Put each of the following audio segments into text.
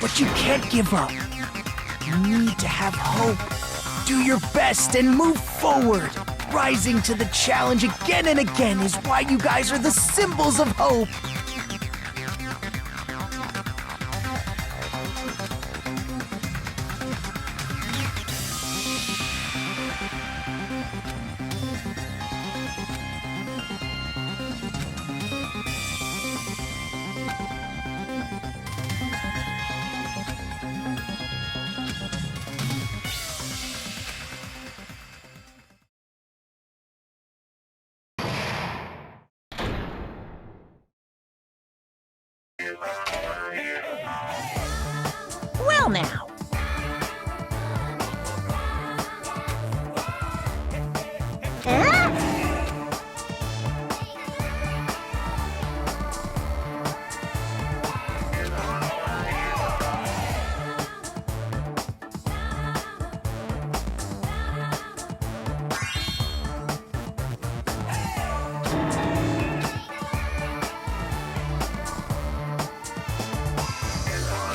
But you can't give up. You need to have hope. Do your best and move forward. Rising to the challenge again and again is why you guys are the symbols of hope. Well now.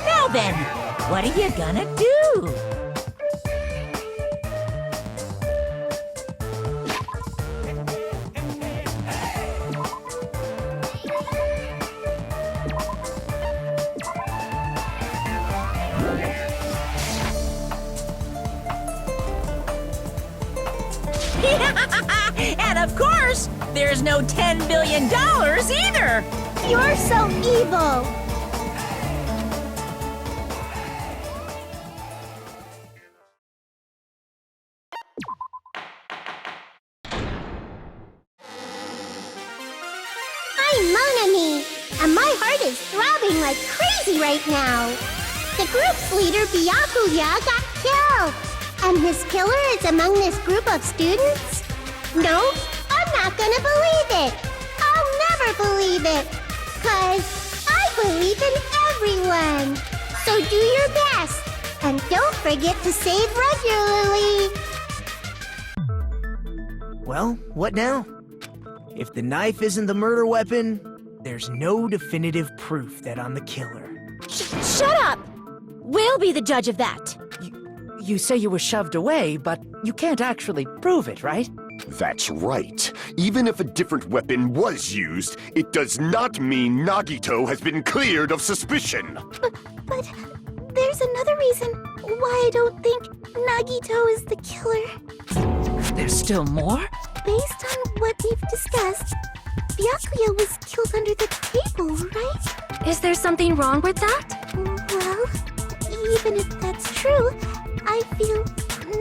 Now then, what are you gonna do? And of course, there's no $10 billion either! You're so evil! I'm Mon Ami, and my heart is throbbing like crazy right now. The group's leader, Byakuya, got killed. And his killer is among this group of students? No, I'm not gonna believe it. I'll never believe it. 'Cause I believe in everyone. So do your best. And don't forget to save regularly. Well, what now? If the knife isn't the murder weapon, there's no definitive proof that I'm the killer. Shut up! We'll be the judge of that. You say you were shoved away, but you can't actually prove it, right? That's right. Even if a different weapon was used, it does not mean Nagito has been cleared of suspicion. But there's another reason why I don't think Nagito is the killer. There's still more? Based on what we've discussed, Byakuya was killed under the table, right? Is there something wrong with that? Well, even if that's true, I feel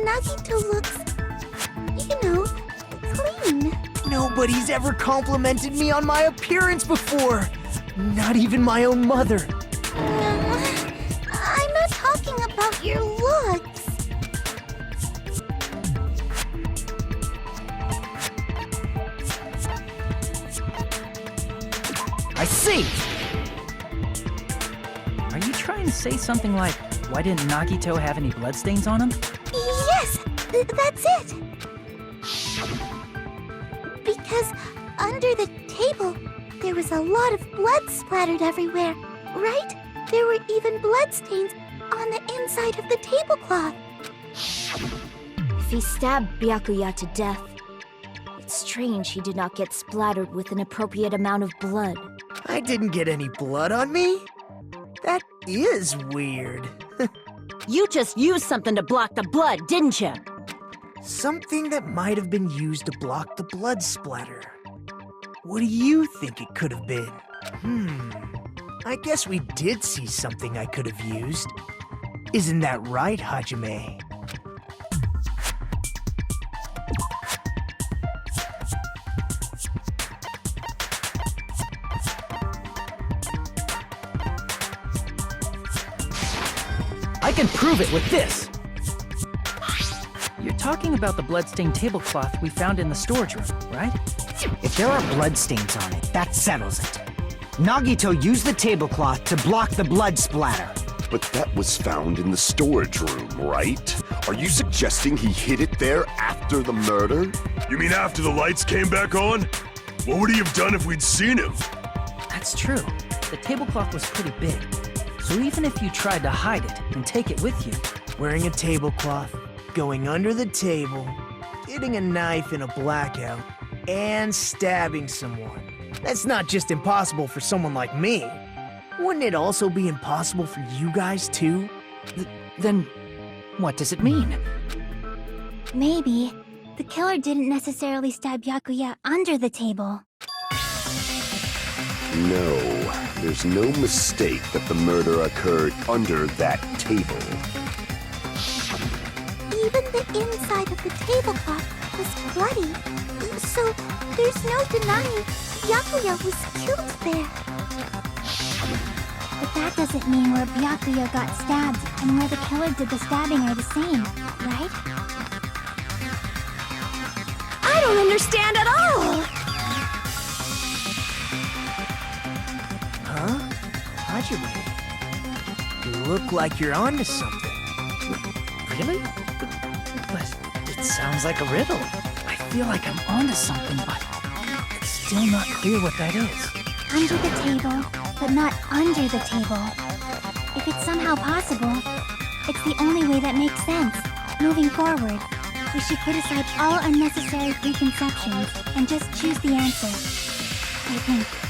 Nagito looks, clean. Nobody's ever complimented me on my appearance before. Not even my own mother. I'm not talking about your looks. I see! Are you trying to say something like, why didn't Nagito have any bloodstains on him? Yes, that's it. Because under the table, there was a lot of blood splattered everywhere, right? There were even bloodstains on the inside of the tablecloth. If he stabbed Byakuya to death, it's strange he did not get splattered with an appropriate amount of blood. I didn't get any blood on me? That is weird. You just used something to block the blood, didn't you? Something that might have been used to block the blood splatter. What do you think it could have been? I guess we did see something I could have used. Isn't that right, Hajime? I can prove it with this! You're talking about the bloodstained tablecloth we found in the storage room, right? If there are bloodstains on it, that settles it. Nagito used the tablecloth to block the blood splatter. But that was found in the storage room, right? Are you suggesting he hid it there after the murder? You mean after the lights came back on? What would he have done if we'd seen him? That's true. The tablecloth was pretty big. So even if you tried to hide it and take it with you, Wearing a tablecloth, going under the table, getting a knife in a blackout, and stabbing someone. That's not just impossible for someone like me. Wouldn't it also be impossible for you guys too? then what does it mean? Maybe the killer didn't necessarily stab Byakuya under the table. No, there's no mistake that the murder occurred under that table. Even the inside of the tablecloth was bloody, so there's no denying Byakuya was killed there. But that doesn't mean where Byakuya got stabbed and where the killer did the stabbing are the same, right? I don't understand at all! Huh? Hajime, you look like you're onto something. Really? But it sounds like a riddle. I feel like I'm onto something, but it's still not clear what that is. Under the table, but not under the table. If it's somehow possible, it's the only way that makes sense. Moving forward, we should put aside all unnecessary preconceptions and just choose the answer. I think.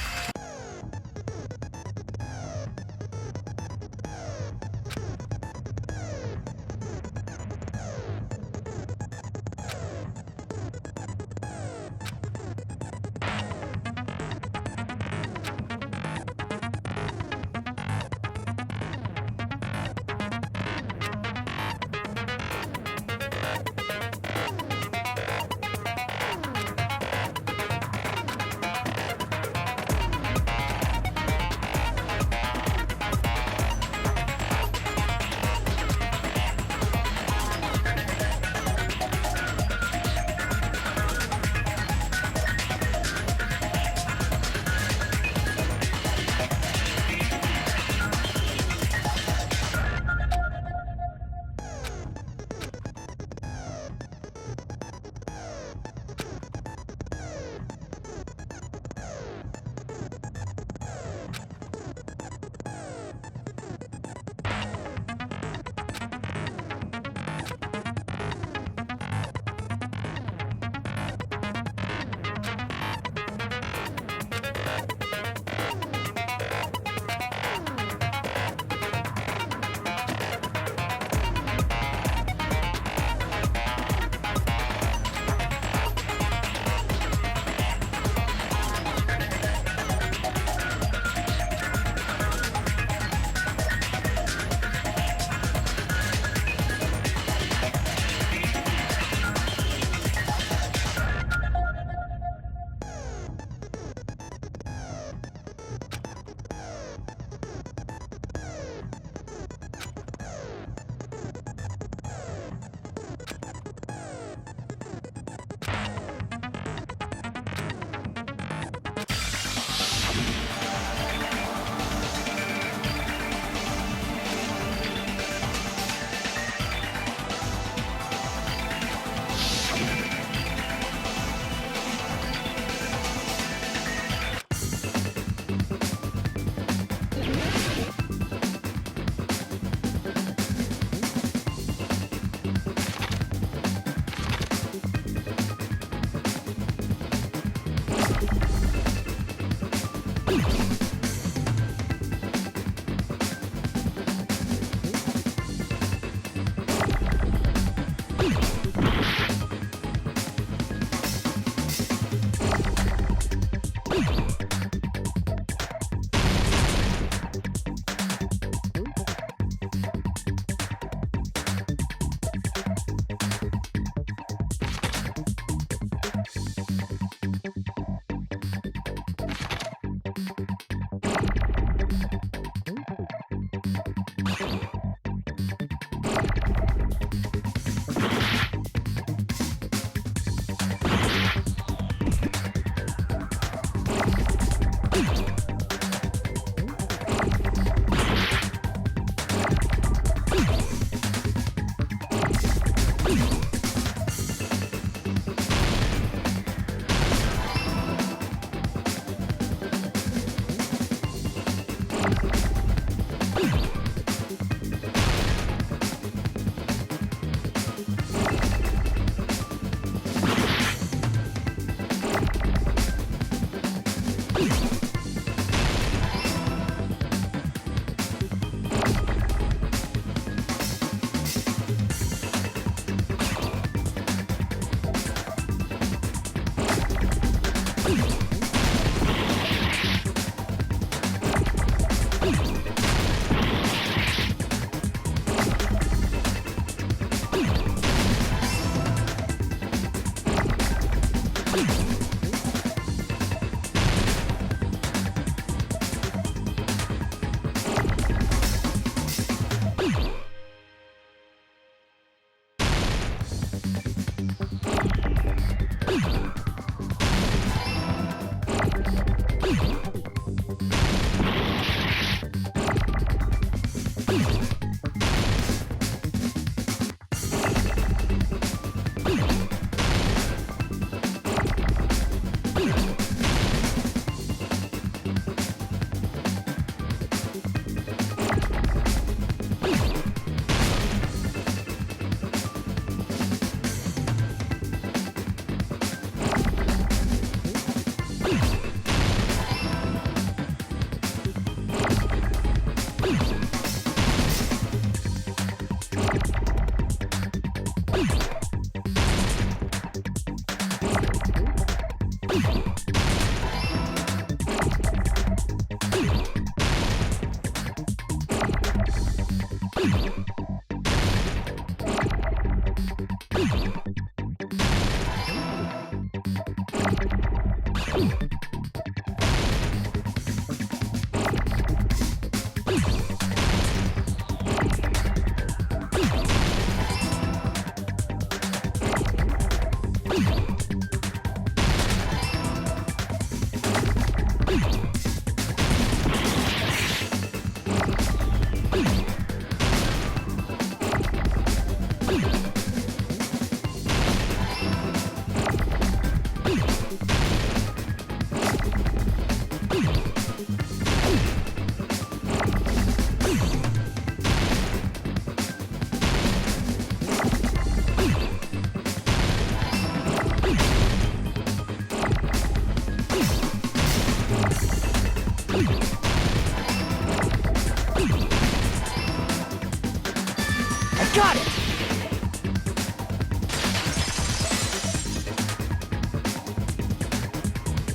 Got it!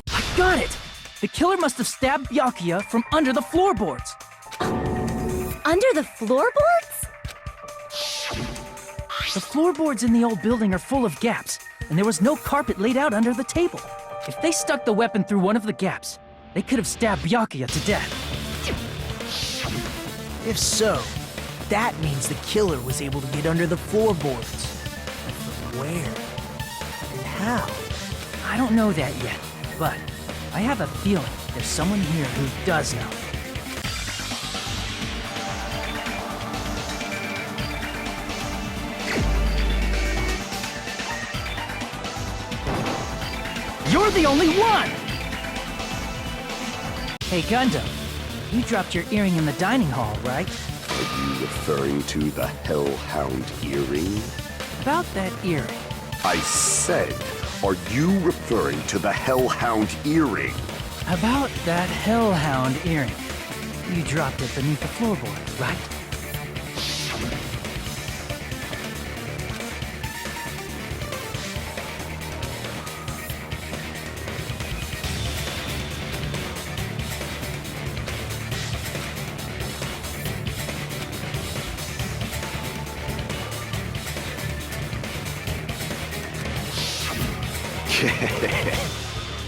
I got it! The killer must have stabbed Byakuya from under the floorboards. Under the floorboards? The floorboards in the old building are full of gaps, and there was no carpet laid out under the table. If they stuck the weapon through one of the gaps, they could have stabbed Byakuya to death. If so, that means the killer was able to get under the floorboards. But from where? And how? I don't know that yet, but I have a feeling there's someone here who does know. You're the only one! Hey, Gundam, you dropped your earring in the dining hall, right? Are you referring to the Hellhound earring? About that earring. I said, are you referring to the Hellhound earring? About that Hellhound earring. You dropped it beneath the floorboard, right?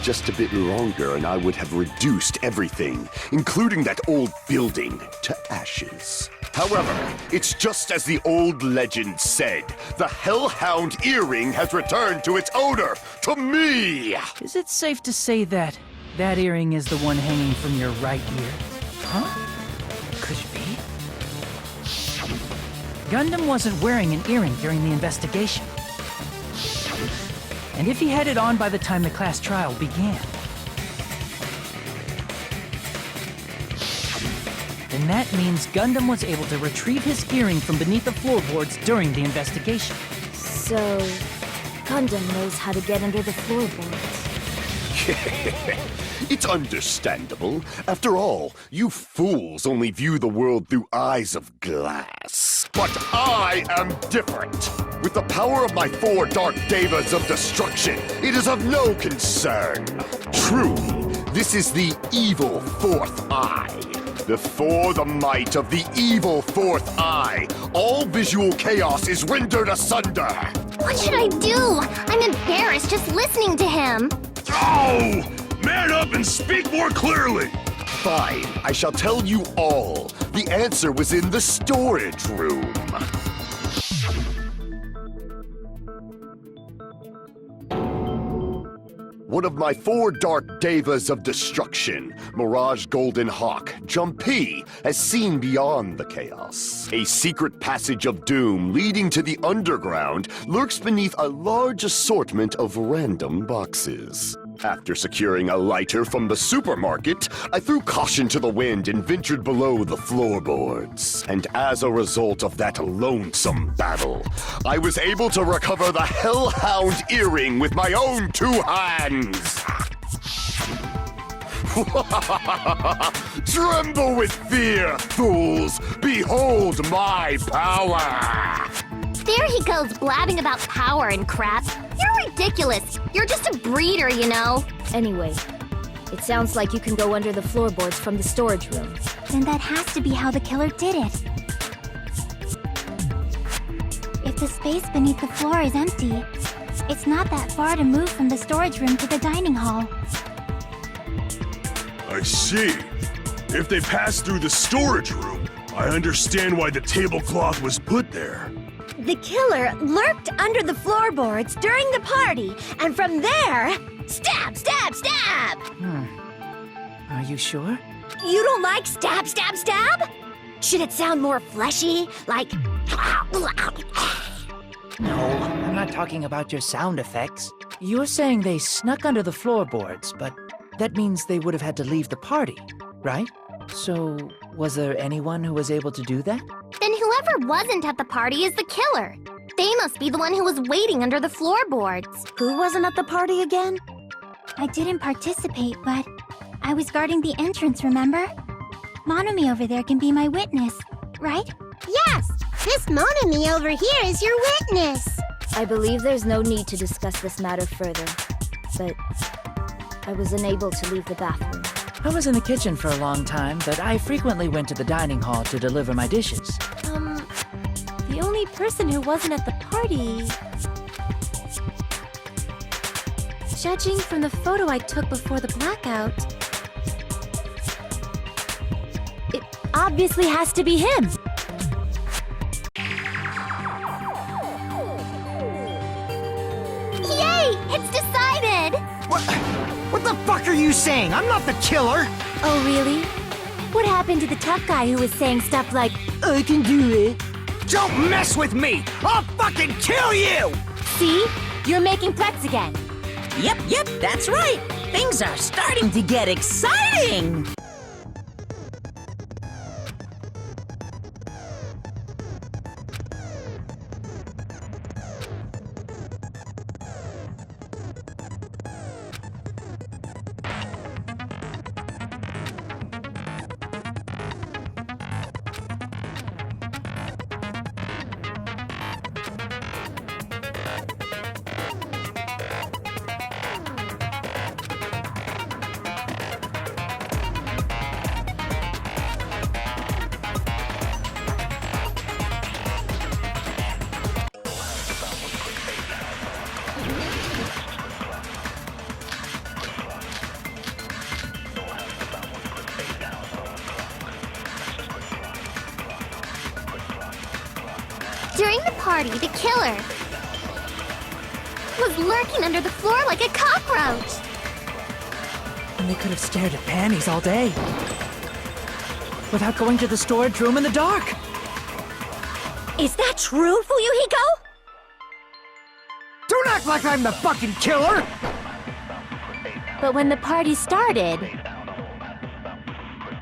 Just a bit longer and I would have reduced everything, including that old building, to ashes. However, it's just as the old legend said. The Hellhound earring has returned to its owner, to me! Is it safe to say that that earring is the one hanging from your right ear? Huh? Could it be? Gundam wasn't wearing an earring during the investigation. And if he had it on by the time the class trial began, then that means Gundam was able to retrieve his earring from beneath the floorboards during the investigation. So, Gundam knows how to get under the floorboards. It's understandable. After all, you fools only view the world through eyes of glass. But I am different. With the power of my 4 dark devas of destruction, it is of no concern. Truly, this is the evil 4th eye. Before the might of the evil 4th eye, all visual chaos is rendered asunder. What should I do? I'm embarrassed just listening to him. Oh! Man up and speak more clearly! Fine, I shall tell you all. The answer was in the storage room. One of my 4 dark devas of destruction, Mirage Golden Hawk, Jumpy, has seen beyond the chaos. A secret passage of doom leading to the underground lurks beneath a large assortment of random boxes. After securing a lighter from the supermarket, I threw caution to the wind and ventured below the floorboards. And as a result of that lonesome battle, I was able to recover the Hellhound earring with my own 2 hands. Tremble with fear, fools! Behold my power! There he goes blabbing about power and crap. You're ridiculous. You're just a breeder, you know. Anyway, it sounds like you can go under the floorboards from the storage room. Then that has to be how the killer did it. If the space beneath the floor is empty, it's not that far to move from the storage room to the dining hall. I see. If they passed through the storage room, I understand why the tablecloth was put there. The killer lurked under the floorboards during the party, and from there, stab, stab, stab! Are you sure? You don't like stab, stab, stab? Should it sound more fleshy, like... No, I'm not talking about your sound effects. You're saying they snuck under the floorboards, but that means they would have had to leave the party, right? So, was there anyone who was able to do that? Then whoever wasn't at the party is the killer. They must be the one who was waiting under the floorboards. Who wasn't at the party again? I didn't participate, but I was guarding the entrance, remember? Monomi over there can be my witness, right? Yes! This Monomi over here is your witness! I believe there's no need to discuss this matter further, but I was unable to leave the bathroom. I was in the kitchen for a long time, but I frequently went to the dining hall to deliver my dishes. The only person who wasn't at the party... Judging from the photo I took before the blackout... It obviously has to be him! Yay! It's decided! What the fuck are you saying? I'm not the killer! Oh, really? What happened to the tough guy who was saying stuff like, I can do it. Don't mess with me! I'll fucking kill you! see? You're making threats again. Yep, that's right. Things are starting to get exciting. During the party, the killer was lurking under the floor like a cockroach. And they could have stared at panties all day. Without going to the storage room in the dark. Is that true, Fuyuhiko? Don't act like I'm the fucking killer! But when the party started,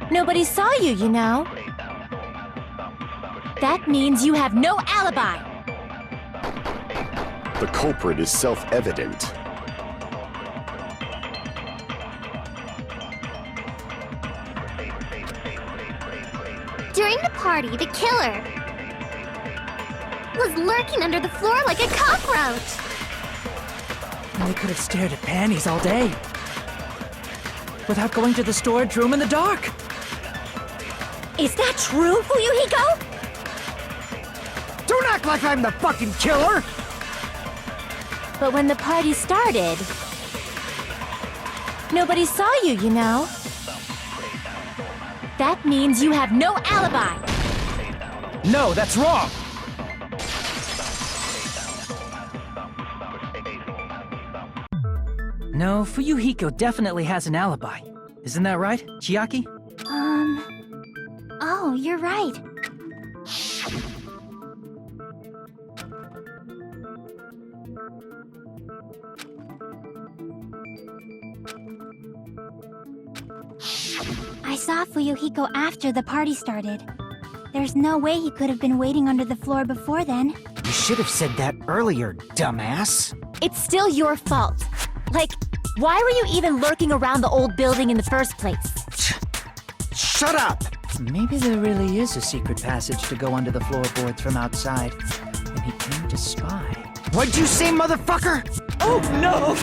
nobody saw you, you know? That means you have no alibi. The culprit is self-evident. During the party, the killer was lurking under the floor like a cockroach. And they could have stared at panties all day. Without going to the storage room in the dark. Is that true, Fuyuhiko? Don't act like I'm the fucking killer! But when the party started, nobody saw you, you know. That means you have no alibi. No, that's wrong! No, Fuyuhiko definitely has an alibi. Isn't that right, Chiaki? Oh, you're right. I saw Fuyuhiko after the party started. There's no way he could have been waiting under the floor before then. You should have said that earlier, dumbass. It's still your fault. Like, why were you even lurking around the old building in the first place? Shut up! Maybe there really is a secret passage to go under the floorboards from outside. And he came to spy. What'd you say, motherfucker? Oh, no!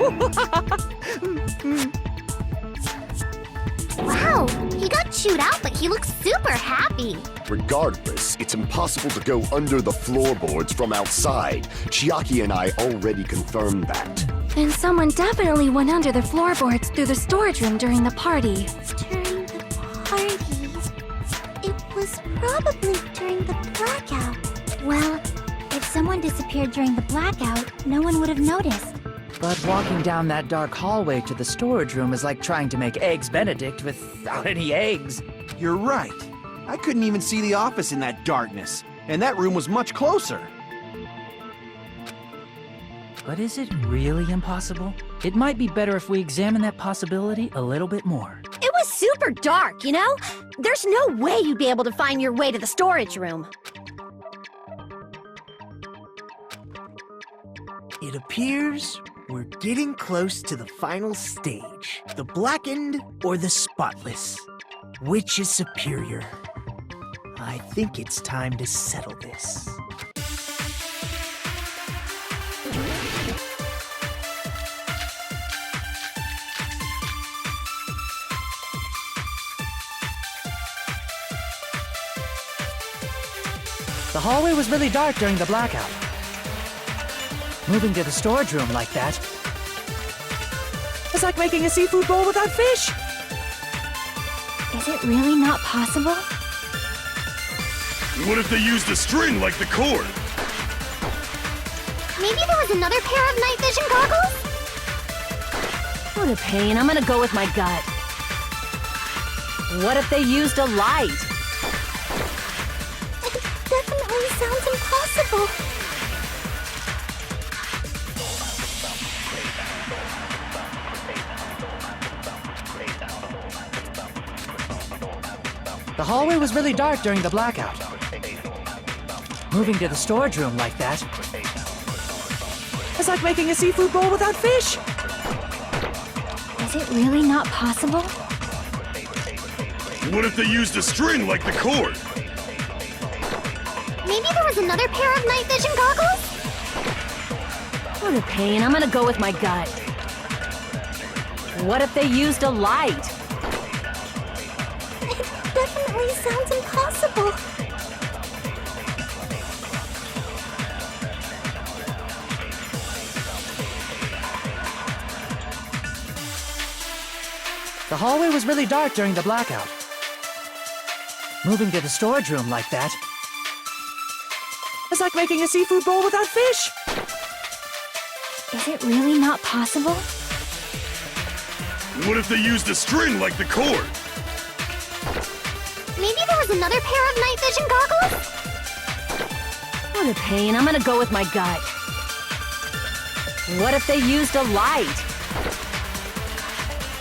Wow, he got chewed out, but he looks super happy. Regardless, it's impossible to go under the floorboards from outside. Chiaki and I already confirmed that. Then someone definitely went under the floorboards through the storage room during the party. During the party? It was probably during the blackout. Well, if someone disappeared during the blackout, no one would have noticed. But walking down that dark hallway to the storage room is like trying to make Eggs Benedict without any eggs. You're right. I couldn't even see the office in that darkness, and that room was much closer. But is it really impossible? It might be better if we examine that possibility a little bit more. It was super dark, you know? There's no way you'd be able to find your way to the storage room. It appears we're getting close to the final stage. The blackened or the spotless? Which is superior? I think it's time to settle this. The hallway was really dark during the blackout. Moving to the storage room like that is like making a seafood bowl without fish. Is it really not possible? What if they used a string like the cord? Maybe there was another pair of night vision goggles? What a pain. I'm gonna go with my gut. What if they used a light? It definitely sounds impossible. The hallway was really dark during the blackout. Moving to the storage room like that is like making a seafood bowl without fish. Is it really not possible? What if they used a string like the cord? Maybe there was another pair of night vision goggles? What a pain. I'm gonna go with my gut. What if they used a light? It definitely sounds impossible. The hallway was really dark during the blackout. Moving to the storage room like that is like making a seafood bowl without fish. Is it really not possible? What if they used a string like the cord? Maybe there was another pair of night vision goggles? What a pain. I'm gonna go with my gut. What if they used a light?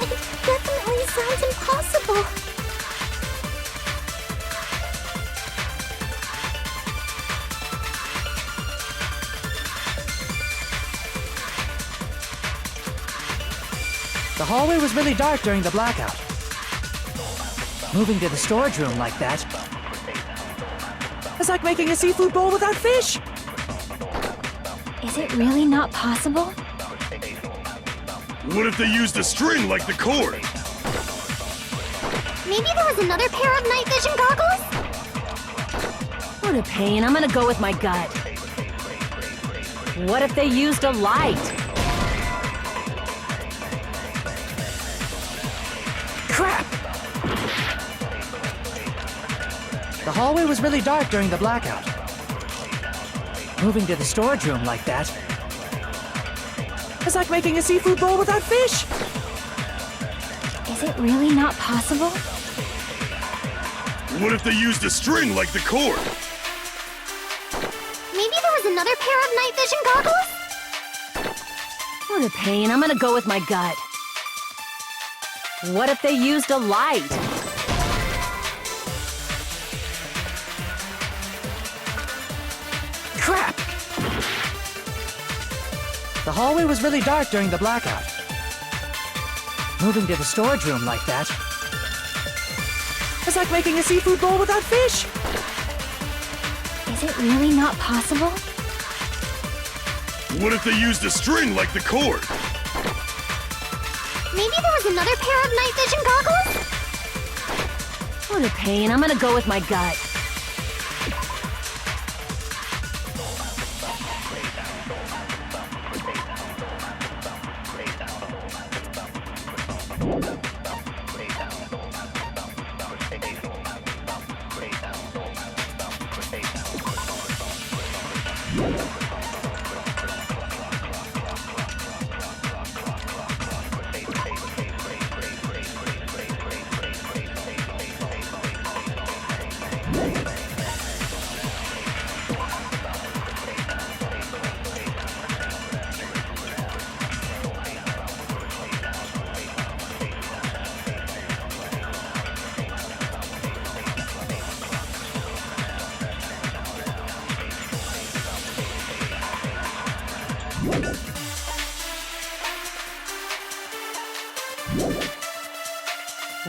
It definitely sounds impossible. The hallway was really dark during the blackout. Moving to the storage room like that It's like making a seafood bowl without fish. Is it really not possible? What if they used a string like the cord? Maybe there was another pair of night vision goggles? What a pain. I'm gonna go with my gut. What if they used a light? Crap! The hallway was really dark during the blackout. Moving to the storage room like that. It's like making a seafood bowl without fish. Is it really not possible? What if they used a string like the cord? Maybe there was another pair of night vision goggles? What a pain. I'm gonna go with my gut. What if they used a light? Crap! The hallway was really dark during the blackout. Moving to the storage room like that. It's like making a seafood bowl without fish. Is it really not possible? What if they used a string like the cord? Maybe there was another pair of night vision goggles? What a pain. I'm gonna go with my gut.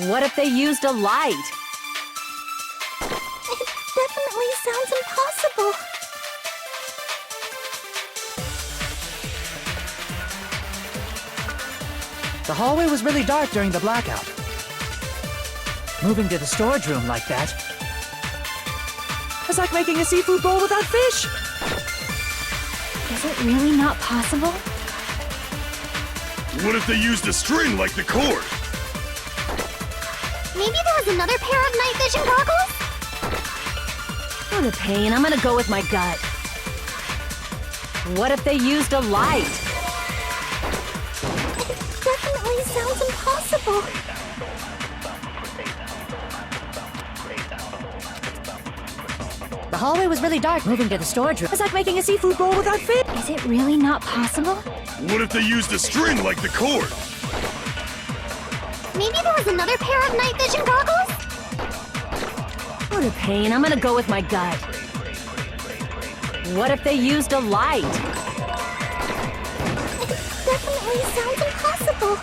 What if they used a light? It definitely sounds impossible. The hallway was really dark during the blackout. Moving to the storage room like that. It's like making a seafood bowl without fish. Is it really not possible? What if they used a string like the cord? Maybe there was another pair of night vision goggles? What a pain. I'm gonna go with my gut. What if they used a light? It definitely sounds impossible. The hallway was really dark. Moving to the storage room. It's like making a seafood bowl without fish. Is it really not possible? What if they used a string like the cord? Maybe there was another pair of night vision goggles? What a pain. I'm gonna go with my gut. What if they used a light? It definitely sounds impossible.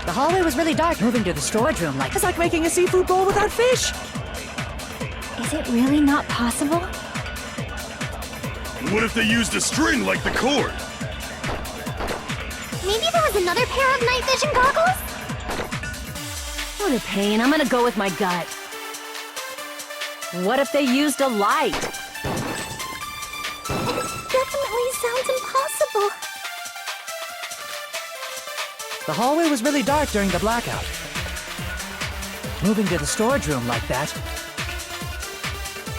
The hallway was really dark. Moving to the storage room like. It's like making a seafood bowl without fish. Is it really not possible? What if they used a string like the cord? Maybe there was another pair of night vision goggles? What a pain. I'm gonna go with my gut. What if they used a light? It definitely sounds impossible. The hallway was really dark during the blackout. Moving to the storage room like that.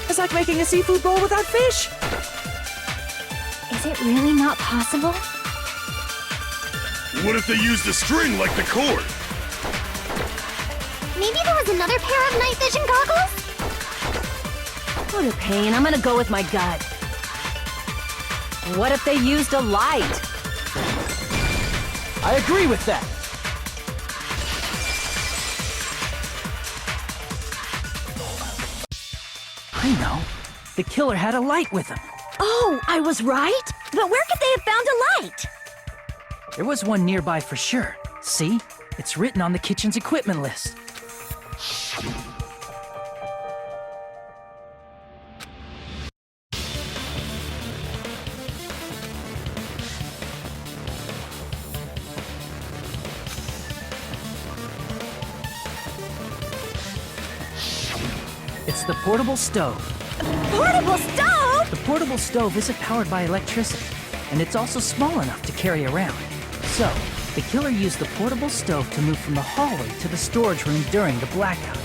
It's like making a seafood bowl without fish. Is it really not possible? What if they used a string like the cord? Maybe there was another pair of night vision goggles? What a pain. I'm gonna go with my gut. What if they used a light? I agree with that. I know. The killer had a light with him. Oh, I was right? But where could they have found a light? There was one nearby for sure. See? It's written on the kitchen's equipment list. the portable stove. Portable stove? The portable stove isn't powered by electricity, and it's also small enough to carry around. So, the killer used the portable stove to move from the hallway to the storage room during the blackout.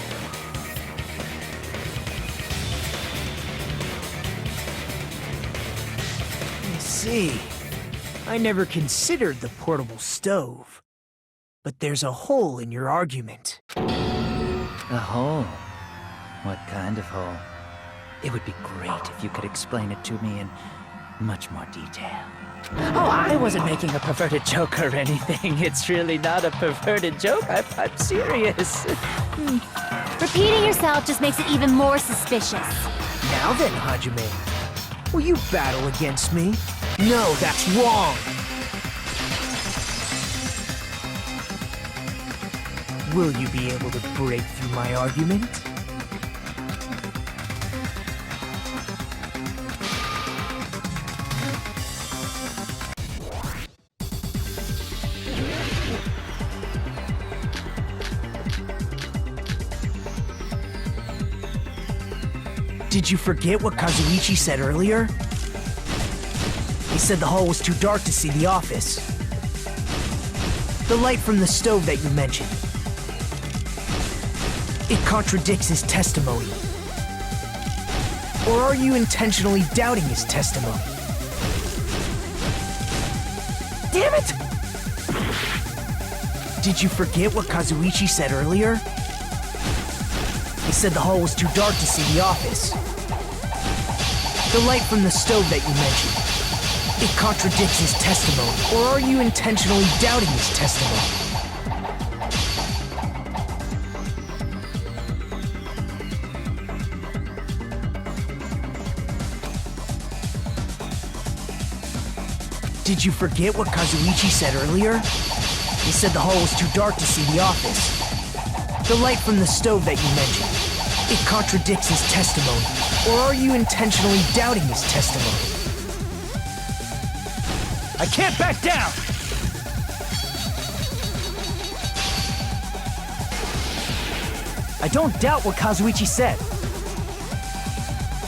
I see. I never considered the portable stove. But there's a hole in your argument. A hole? What kind of hole? It would be great if you could explain it to me in much more detail. Oh, I wasn't making a perverted joke or anything. It's really not a perverted joke. I'm serious. Repeating yourself just makes it even more suspicious. Now then, Hajime, will you battle against me? No, that's wrong! Will you be able to break through my argument? Did you forget what Kazuichi said earlier? He said the hall was too dark to see the office. The light from the stove that you mentioned. It contradicts his testimony. Or are you intentionally doubting his testimony? Damn it! Did you forget what Kazuichi said earlier? He said the hall was too dark to see the office. The light from the stove that you mentioned. It contradicts his testimony. Or are you intentionally doubting his testimony? Did you forget what Kazuichi said earlier? He said the hall was too dark to see the office. The light from the stove that you mentioned. It contradicts his testimony. Or are you intentionally doubting his testimony? I can't back down! I don't doubt what Kazuichi said.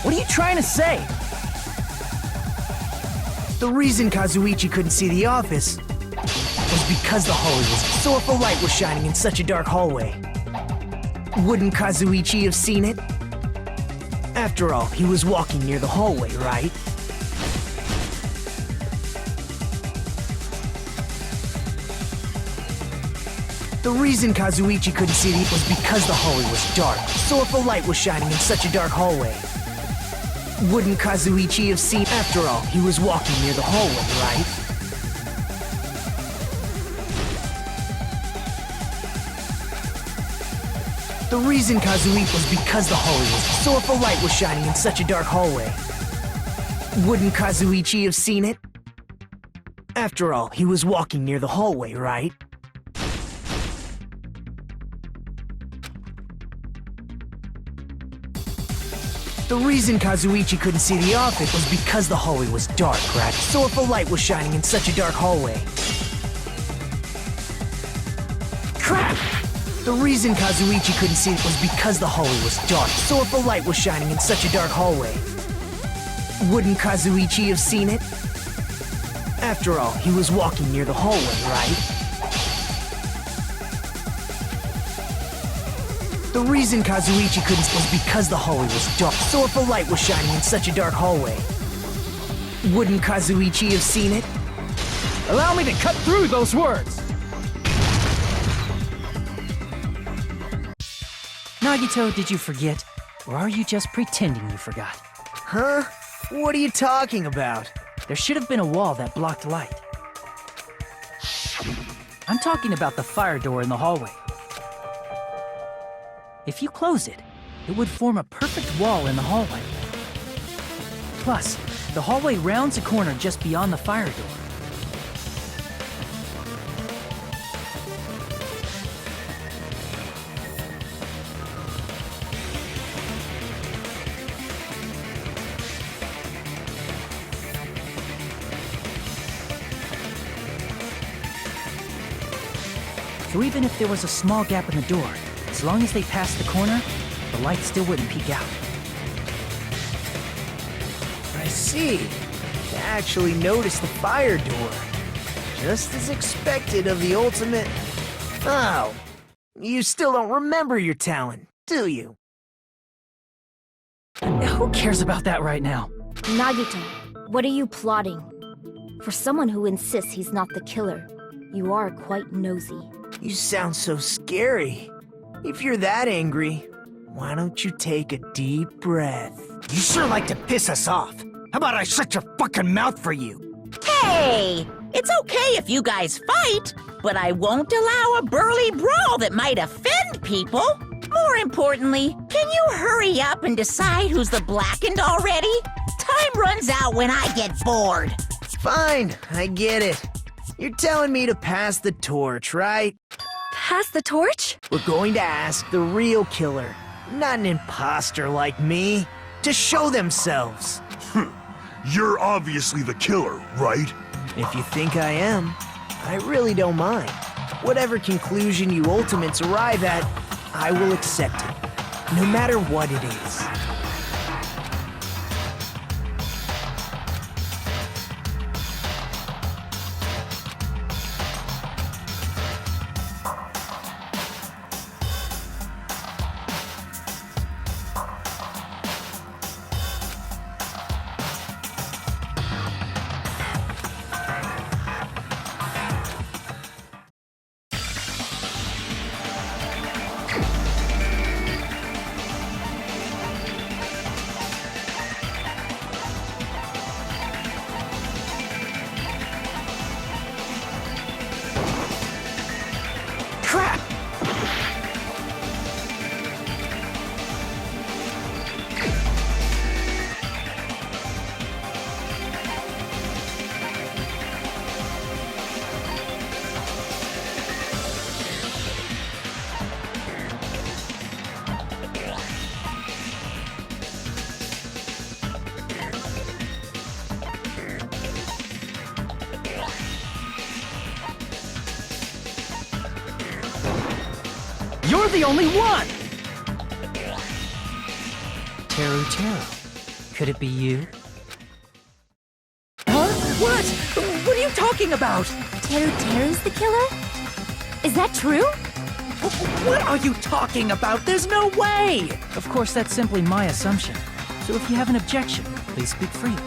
What are you trying to say? The reason Kazuichi couldn't see the office was because the hallway was so if a light was shining in such a dark hallway. Wouldn't Kazuichi have seen it? After all, he was walking near the hallway, right? The reason Kazuichi couldn't see it was because the hallway was dark, so if a light was shining in such a dark hallway. Wouldn't Kazuichi have seen? After all, he was walking near the hallway, right? The reason Kazuichi was because the hallway was so if a light was shining in such a dark hallway. Wouldn't Kazuichi have seen it? After all, he was walking near the hallway, right? The reason Kazuichi couldn't see the office was because the hallway was dark, right? So if a light was shining in such a dark hallway. Crap! The reason Kazuichi couldn't see it was because the hallway was dark. So if a light was shining in such a dark hallway. Wouldn't Kazuichi have seen it? After all, he was walking near the hallway, right? The reason Kazuichi couldn't was because the hallway was dark. So if a light was shining in such a dark hallway. Wouldn't Kazuichi have seen it? Allow me to cut through those words! Nagito, did you forget? Or are you just pretending you forgot? Huh? What are you talking about? There should have been a wall that blocked light. I'm talking about the fire door in the hallway. If you close it, it would form a perfect wall in the hallway. Plus, the hallway rounds a corner just beyond the fire door. So even if there was a small gap in the door, as long as they passed the corner, the light still wouldn't peek out. I see. You actually noticed the fire door. Just as expected of the ultimate... Oh, you still don't remember your talent, do you? Who cares about that right now? Nagito, what are you plotting? For someone who insists he's not the killer, you are quite nosy. You sound so scary. If you're that angry, why don't you take a deep breath? You sure like to piss us off. How about I shut your fucking mouth for you? Hey! It's okay if you guys fight, but I won't allow a burly brawl that might offend people. More importantly, can you hurry up and decide who's the blackened already? Time runs out when I get bored. Fine, I get it. You're telling me to pass the torch, right? Pass the torch? We're going to ask the real killer, not an imposter like me, to show themselves. You're obviously the killer, right? If you think I am, I really don't mind. Whatever conclusion you ultimates arrive at, I will accept it, no matter what it is. Crap! You're the only one! Teru, could it be you? Huh? What? What are you talking about? Teru's the killer? Is that true? What are you talking about? There's no way! Of course, that's simply my assumption. So if you have an objection, please speak freely.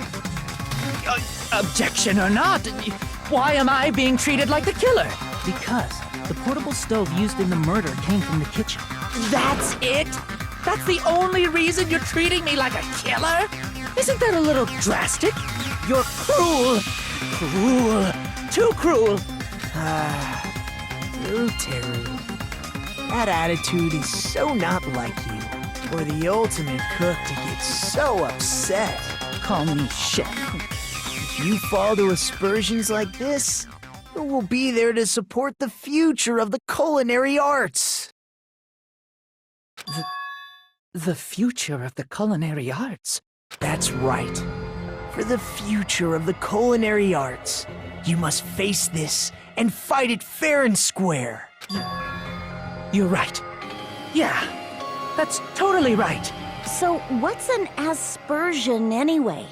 Objection or not, why am I being treated like the killer? Because the portable stove used in the murder came from the kitchen. That's it? That's the only reason you're treating me like a killer? Isn't that a little drastic? You're cruel. Cruel. Too cruel. Teru. That attitude is so not like you. For the ultimate cook to get so upset. Call me chef. If you fall to aspersions like this, who will be there to support the future of the culinary arts? The future of the culinary arts? That's right. For the future of the culinary arts, you must face this and fight it fair and square. You're right. Yeah, that's totally right. So what's an aspersion anyway?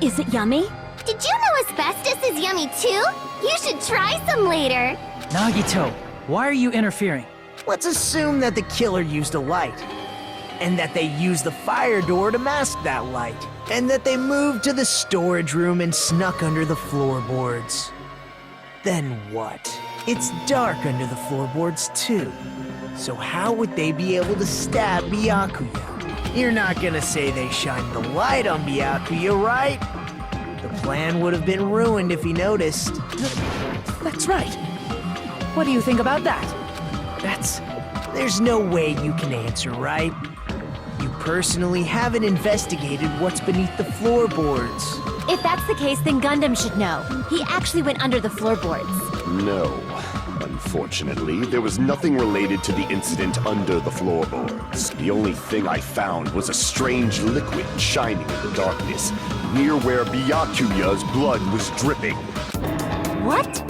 Is it yummy? Did you know asbestos is yummy too? You should try some later. Nagito, why are you interfering? Let's assume that the killer used a light, and that they used the fire door to mask that light, and that they moved to the storage room and snuck under the floorboards. Then what? It's dark under the floorboards too. So how would they be able to stab Byakuya? You're not gonna say they shined the light on Byakuya, right? The plan would have been ruined if he noticed. That's right. What do you think about that? There's no way you can answer, right? You personally haven't investigated what's beneath the floorboards. If that's the case, then Gundam should know. He actually went under the floorboards. No. Unfortunately, there was nothing related to the incident under the floorboards. The only thing I found was a strange liquid shining in the darkness, near where Byakuya's blood was dripping. What?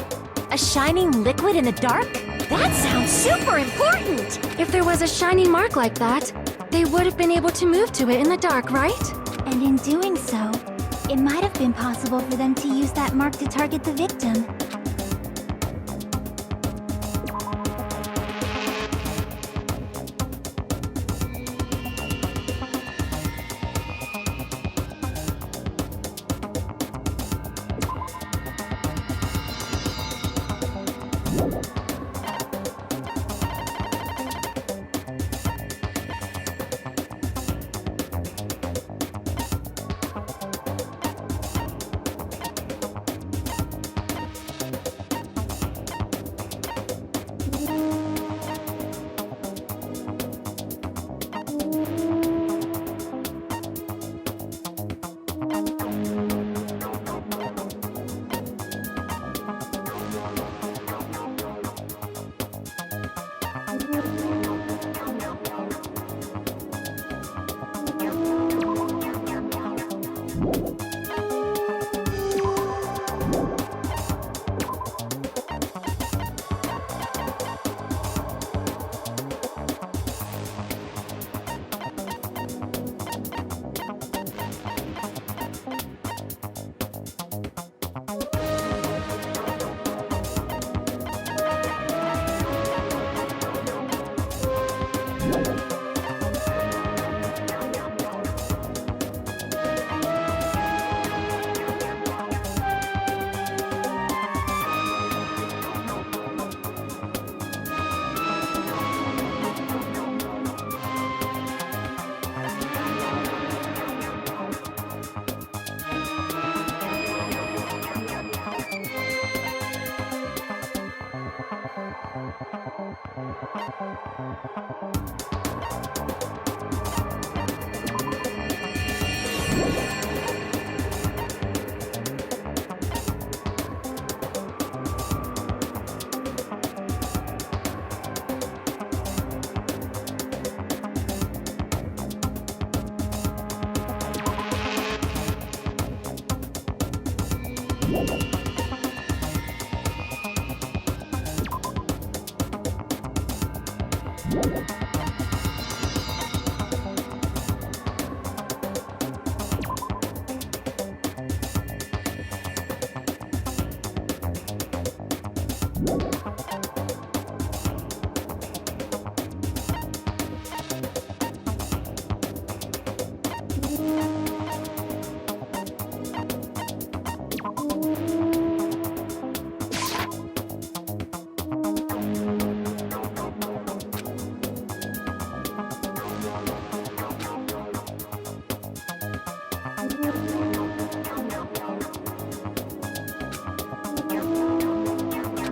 A shining liquid in the dark? That sounds super important! If there was a shiny mark like that, They would have been able to move to it in the dark, right? And in doing so, it might have been possible for them to use that mark to target the victim.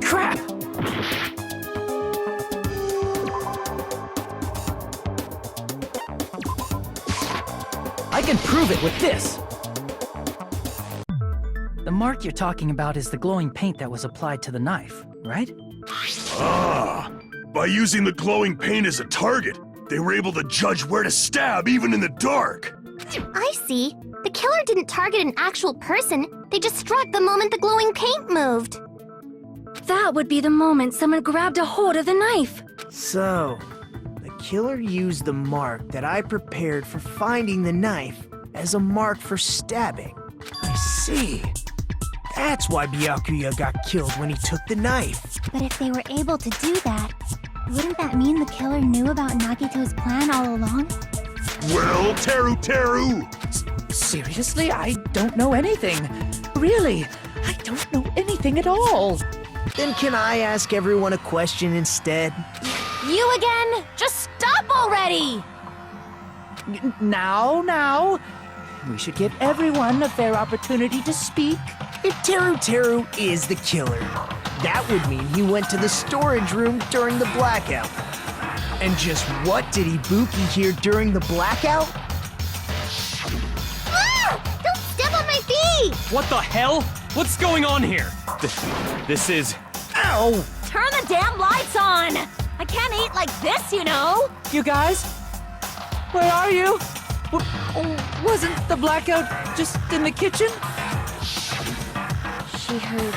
Crap! I can prove it with this! The mark you're talking about is the glowing paint that was applied to the knife, right? Ah, by using the glowing paint as a target, they were able to judge where to stab even in the dark. I see. The killer didn't target an actual person. They just struck the moment the glowing paint moved. That would be the moment someone grabbed a hold of the knife. So, the killer used the mark that I prepared for finding the knife as a mark for stabbing. I see. That's why Byakuya got killed when he took the knife. But if they were able to do that, wouldn't that mean the killer knew about Nagito's plan all along? Well, Teru! Seriously? I don't know anything. Really, I don't know anything at all. Then can I ask everyone a question instead? You again? Just stop already! Now. We should give everyone a fair opportunity to speak. If Teru is the killer, that would mean he went to the storage room during the blackout. And just what did Ibuki hear during the blackout? Ah! Don't step on my feet! What the hell? What's going on here? This is... Ow! Turn the damn lights on! I can't eat like this, you know! You guys? Where are you? Wasn't the blackout just in the kitchen? She heard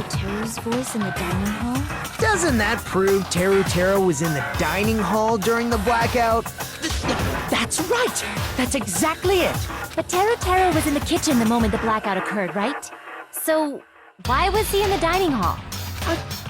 Teru's voice in the dining hall? Doesn't that prove Teru was in the dining hall during the blackout? That's right! That's exactly it! But Teru was in the kitchen the moment the blackout occurred, right? So, why was he in the dining hall?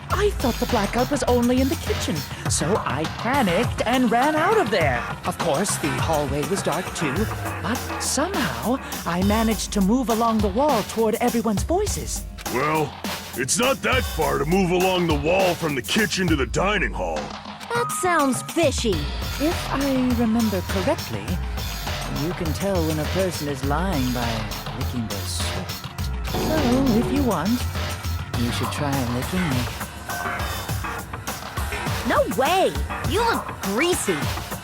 I thought the blackout was only in the kitchen, so I panicked and ran out of there. Of course, the hallway was dark too, but somehow I managed to move along the wall toward everyone's voices. Well, it's not that far to move along the wall from the kitchen to the dining hall. That sounds fishy. If I remember correctly, you can tell when a person is lying by licking their sweat. So, if you want, you should try licking me. No way! You look greasy.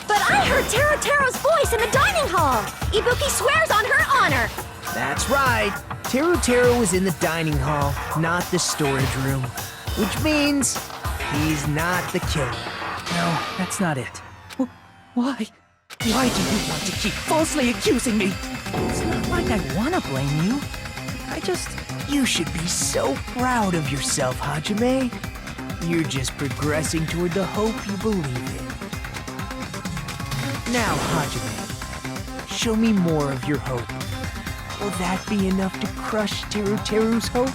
But I heard Teru's voice in the dining hall! Ibuki swears on her honor! That's right. Teru was in the dining hall, not the storage room. Which means he's not the killer. No, that's not it. Why? Why do you want to keep falsely accusing me? It's not like I want to blame you. You should be so proud of yourself, Hajime. You're just progressing toward the hope you believe in. Now, Hajime, show me more of your hope. Will that be enough to crush Teru's hope?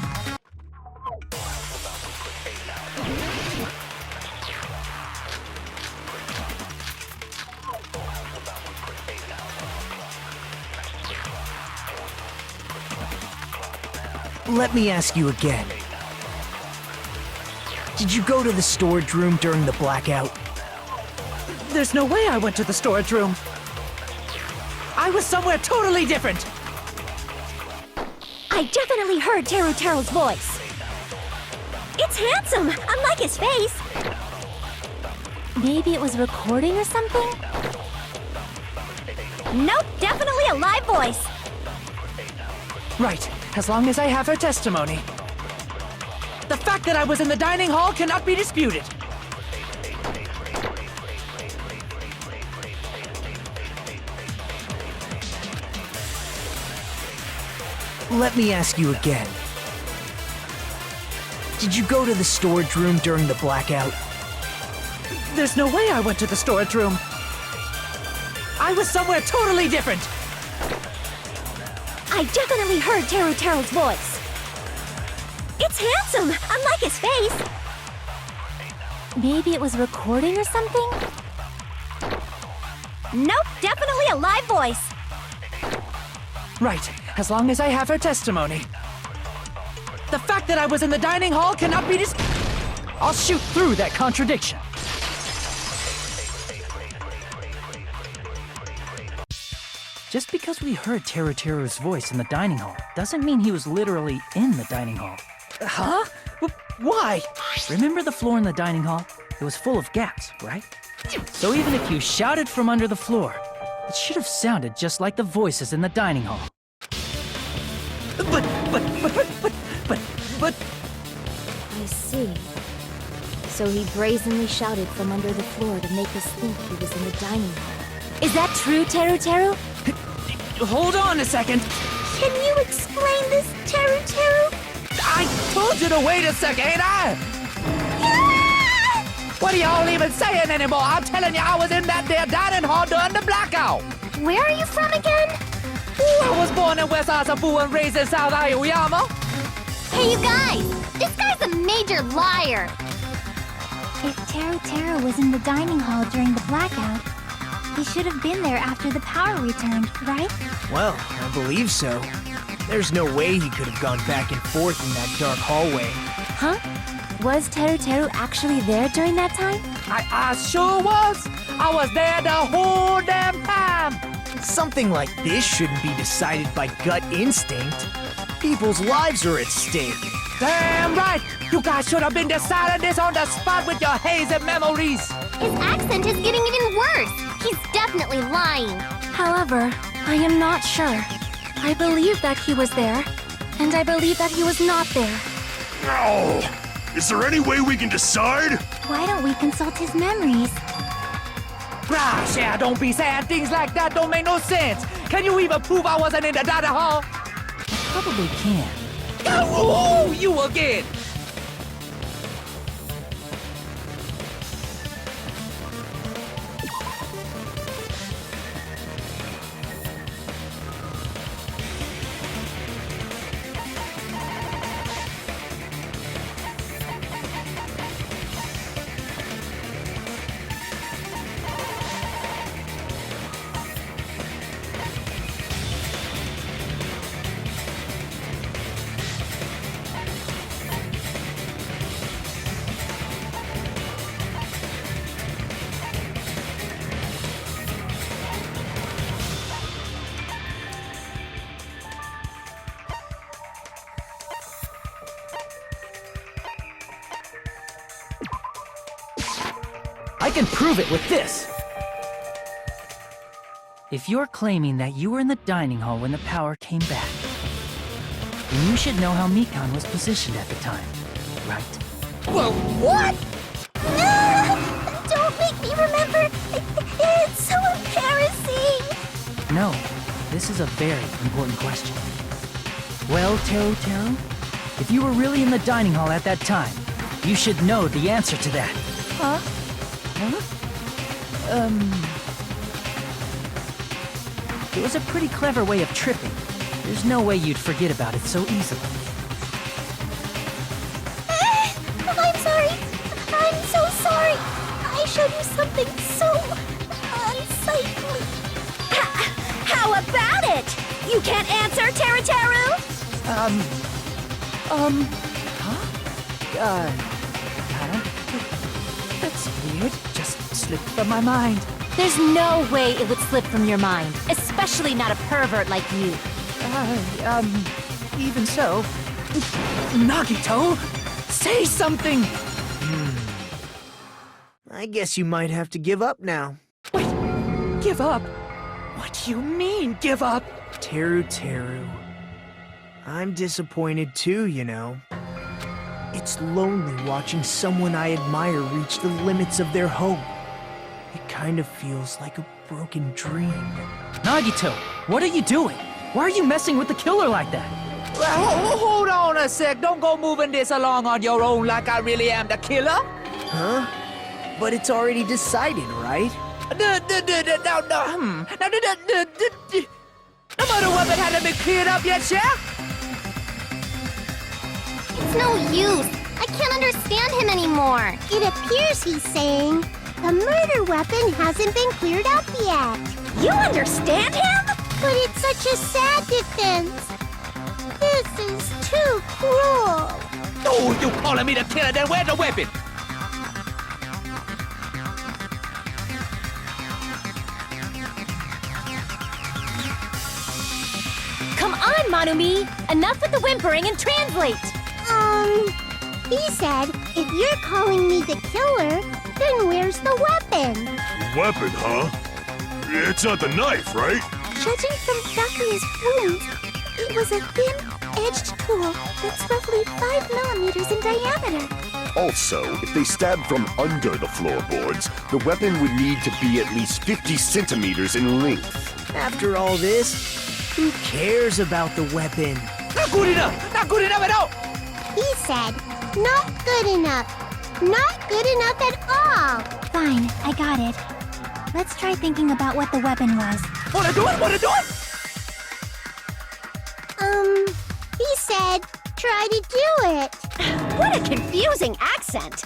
Let me ask you again. Did you go to the storage room during the blackout? There's no way I went to the storage room. I was somewhere totally different. I definitely heard Teru's voice. It's handsome, unlike his face. Maybe it was recording or something? Nope, definitely a live voice. Right, as long as I have her testimony. The fact that I was in the dining hall cannot be disputed. Let me ask you again. Did you go to the storage room during the blackout? There's no way I went to the storage room. I was somewhere totally different. I definitely heard Teru's voice. It's handsome, unlike his face. Maybe it was recording or something? Nope, definitely a live voice. Right, as long as I have her testimony. The fact that I was in the dining hall cannot be I'll shoot through that contradiction. Just because we heard Teru's voice in the dining hall doesn't mean he was literally in the dining hall. Huh? Why? Remember the floor in the dining hall? It was full of gaps, right? So even if you shouted from under the floor, it should have sounded just like the voices in the dining hall. But... I see. So he brazenly shouted from under the floor to make us think he was in the dining hall. Is that true, Teru? Hold on a second. Can you explain this, Teru? I told you to wait a second, ain't I? What are y'all even saying anymore? I'm telling you, I was in that there dining hall during the blackout. Where are you from again? I was born in West Asabu and raised in South Aoyama. Hey, you guys! This guy's a major liar! If Teru was in the dining hall during the blackout, he should have been there after the power returned, right? Well, I believe so. There's no way he could have gone back and forth in that dark hallway. Huh? Was Teru actually there during that time? I sure was. I was there the whole damn time. Something like this shouldn't be decided by gut instinct. People's lives are at stake. Damn right. You guys should have been deciding this on the spot with your hazy memories. His accent is getting even worse. He's definitely lying. However, I am not sure. I believe that he was there, and I believe that he was not there. Oh, is there any way we can decide? Why don't we consult his memories? Gosh, yeah, don't be saying things like that. Don't make no sense. Can you even prove I wasn't in the dining hall? I probably can. Oh, you again. can prove it with this. If you're claiming that you were in the dining hall when the power came back, then you should know how Mikan was positioned at the time, right? Whoa, what? Don't make me remember. It's so embarrassing. No, this is a very important question. Well, Teru, if you were really in the dining hall at that time, you should know the answer to that. Huh? It was a pretty clever way of tripping. There's no way you'd forget about it so easily. I'm sorry. I'm so sorry. I showed you something so unsightly. How about it? You can't answer, Teru? That's weird. Just slipped from my mind. There's no way it would slip from your mind, especially not a pervert like you. Even so. Nagito, say something! I guess you might have to give up now. Wait, give up? What do you mean, give up? Teru. I'm disappointed too, you know. It's lonely watching someone I admire reach the limits of their hope. It kind of feels like a broken dream. Nagito, what are you doing? Why are you messing with the killer like that? Hold on a sec. Don't go moving this along on your own like I really am the killer. Huh? But it's already decided, right? No, the murder weapon hasn't been cleared up yet, Chef? It's no use. I can't understand him anymore. It appears he's saying the murder weapon hasn't been cleared up yet. You understand him? But it's such a sad defense. This is too cruel. Oh, you calling me the killer? Then where's the weapon? Come on, Manumi! Enough with the whimpering and translate! He said, if you're calling me the killer, then where's the weapon? Weapon, huh? It's not the knife, right? Judging from Daku's wounds, it was a thin-edged tool that's roughly 5 millimeters in diameter. Also, if they stabbed from under the floorboards, the weapon would need to be at least 50 centimeters in length. After all this, who cares about the weapon? Not good enough! Not good enough at all! He said, not good enough. Not good enough at all. Fine, I got it. Let's try thinking about what the weapon was. Wanna do it? Wanna do it? He said, try to do it. What a confusing accent!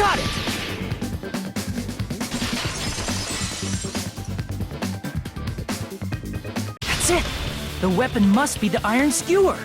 Got it! That's it! The weapon must be the iron skewer.